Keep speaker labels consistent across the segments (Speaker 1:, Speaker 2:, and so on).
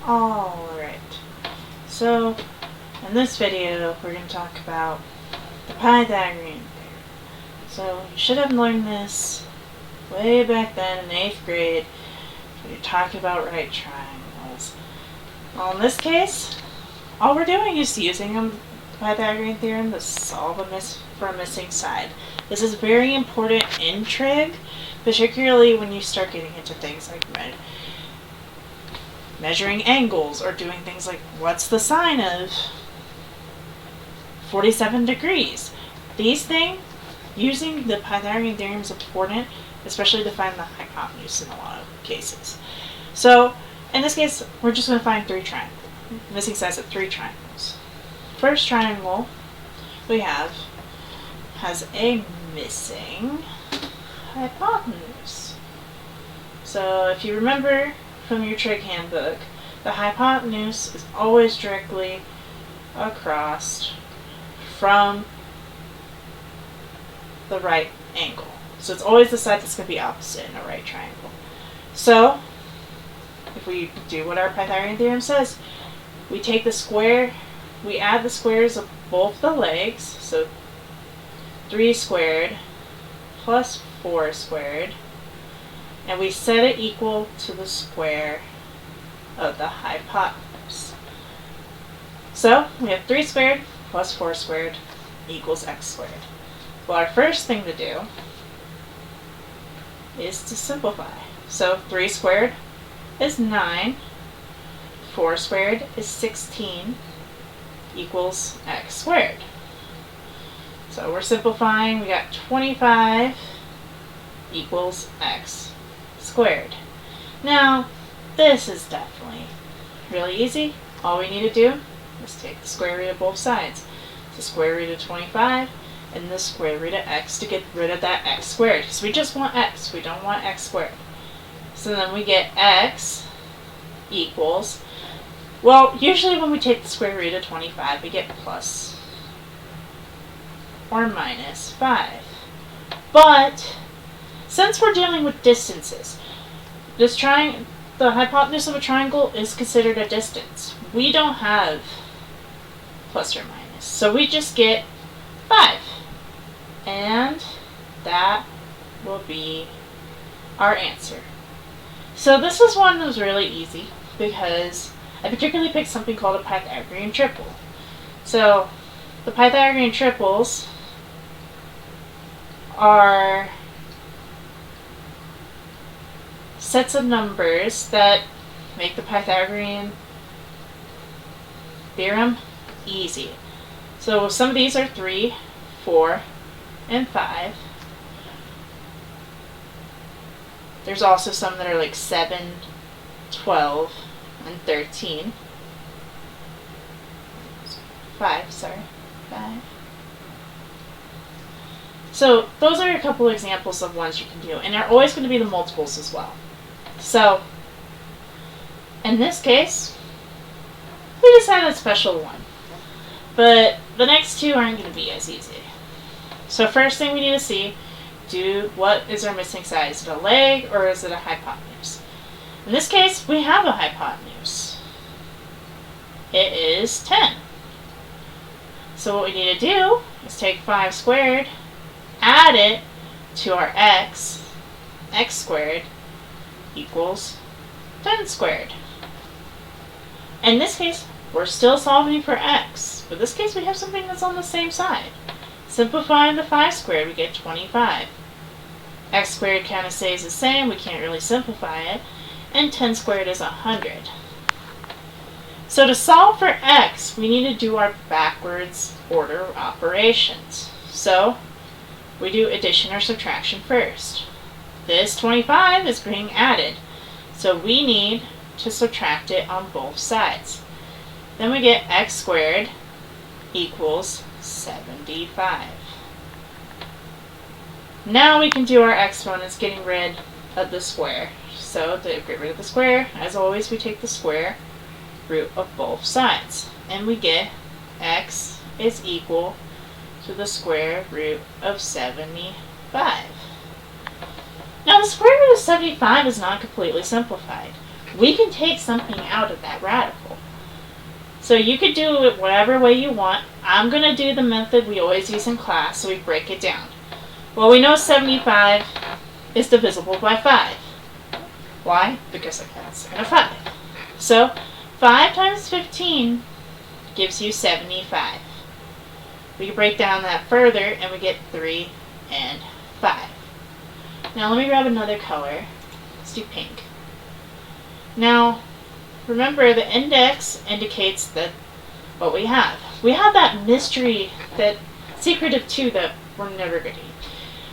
Speaker 1: Alright, so in this video we're going to talk about the Pythagorean Theorem. So you should have learned this way back then in 8th grade when you're talking about right triangles. Well, in this case, all we're doing is using the Pythagorean Theorem to solve for a missing side. This is very important in trig, particularly when you start getting into things like measuring angles or doing things like what's the sine of 47 degrees. These things, using the Pythagorean Theorem is important, especially to find the hypotenuse in a lot of cases. So in this case, we're just going to find missing sides of three triangles. First triangle we have has a missing hypotenuse. So if you remember from your trig handbook, the hypotenuse is always directly across from the right angle. So it's always the side that's going to be opposite in a right triangle. So if we do what our Pythagorean theorem says, we take the square, we add the squares of both the legs, so 3 squared plus 4 squared, and we set it equal to the square of the hypotenuse. So we have 3 squared plus 4 squared equals x squared. Well, our first thing to do is to simplify. So 3 squared is 9, 4 squared is 16 equals x squared. So we're simplifying, we got 25 equals x squared. Now, this is definitely really easy. All we need to do is take the square root of both sides. The square root of 25 and the square root of x to get rid of that x squared. Because we just want x, we don't want x squared. So then we get x equals, well, usually when we take the square root of 25, we get plus or minus 5. But since we're dealing with distances, the hypotenuse of a triangle is considered a distance. We don't have plus or minus, so we just get 5. And that will be our answer. So this is one that was really easy because I particularly picked something called a Pythagorean triple. So the Pythagorean triples are sets of numbers that make the Pythagorean theorem easy. So some of these are 3, 4, and 5. There's also some that are like 7, 12, and 13. 5. So those are a couple examples of ones you can do, and they're always going to be the multiples as well. So in this case, we just had a special one, but the next two aren't going to be as easy. So first thing we need to see, what is our missing side? Is it a leg or is it a hypotenuse? In this case, we have a hypotenuse. It is 10. So what we need to do is take 5 squared, add it to our x squared equals 10 squared. In this case, we're still solving for x, but in this case we have something that's on the same side. Simplifying the 5 squared, we get 25. X squared kind of stays the same, we can't really simplify it, and 10 squared is 100. So to solve for x, we need to do our backwards order operations. So we do addition or subtraction first. This 25 is being added, so we need to subtract it on both sides. Then we get x squared equals 75. Now we can do our exponents, getting rid of the square. So to get rid of the square, as always, we take the square root of both sides, and we get x is equal to the square root of 75. Now the square root of 75 is not completely simplified. we can take something out of that radical. So you could do it whatever way you want. I'm going to do the method we always use in class, so we break it down. Well, we know 75 is divisible by 5. Why? Because a 7 and a 5. So 5 times 15 gives you 75. We can break down that further and we get 3 and 5. Now let me grab another color. Let's do pink. Now remember, the index indicates that what we have. We have that mystery, that secretive 2 that we're never going to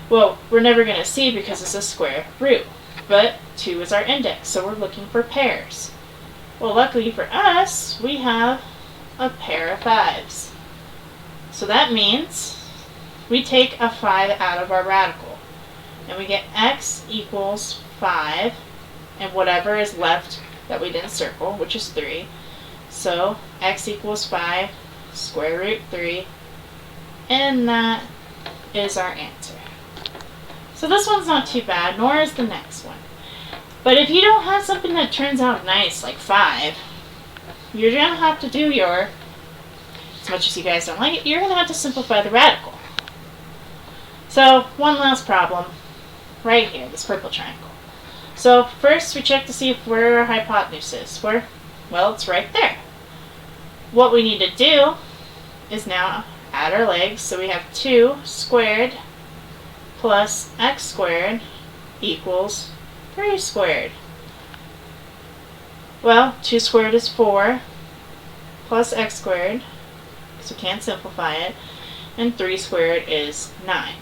Speaker 1: we're never going to see because it's a square root. But 2 is our index, so we're looking for pairs. Well, luckily for us, we have a pair of 5s. So that means we take a 5 out of our radical. And we get x equals 5, and whatever is left that we didn't circle, which is 3. So x equals 5, square root 3, and that is our answer. So this one's not too bad, nor is the next one. But if you don't have something that turns out nice, like 5, you're going to have to do as much as you guys don't like it, you're going to have to simplify the radical. So one last problem, right here, this purple triangle. So first we check to see where our hypotenuse is. Well, it's right there. What we need to do is now add our legs. So we have 2 squared plus x squared equals 3 squared. Well, 2 squared is 4 plus x squared, so we can't simplify it, and 3 squared is 9.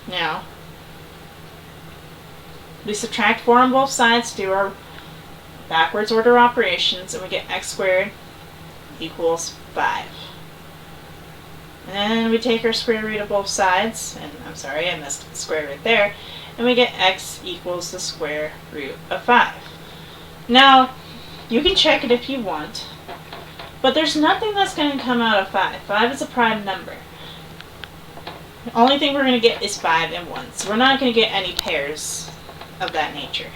Speaker 1: Now, we subtract 4 on both sides to do our backwards order operations, and we get x squared equals 5. And then we take our square root of both sides, and I'm sorry, I missed the square root there, and we get x equals the square root of 5. Now, you can check it if you want, but there's nothing that's going to come out of 5. 5 is a prime number. The only thing we're going to get is 5 and 1, so we're not going to get any pairs of that nature.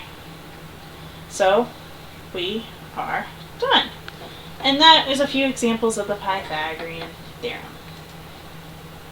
Speaker 1: So, we are done. And that is a few examples of the Pythagorean Theorem.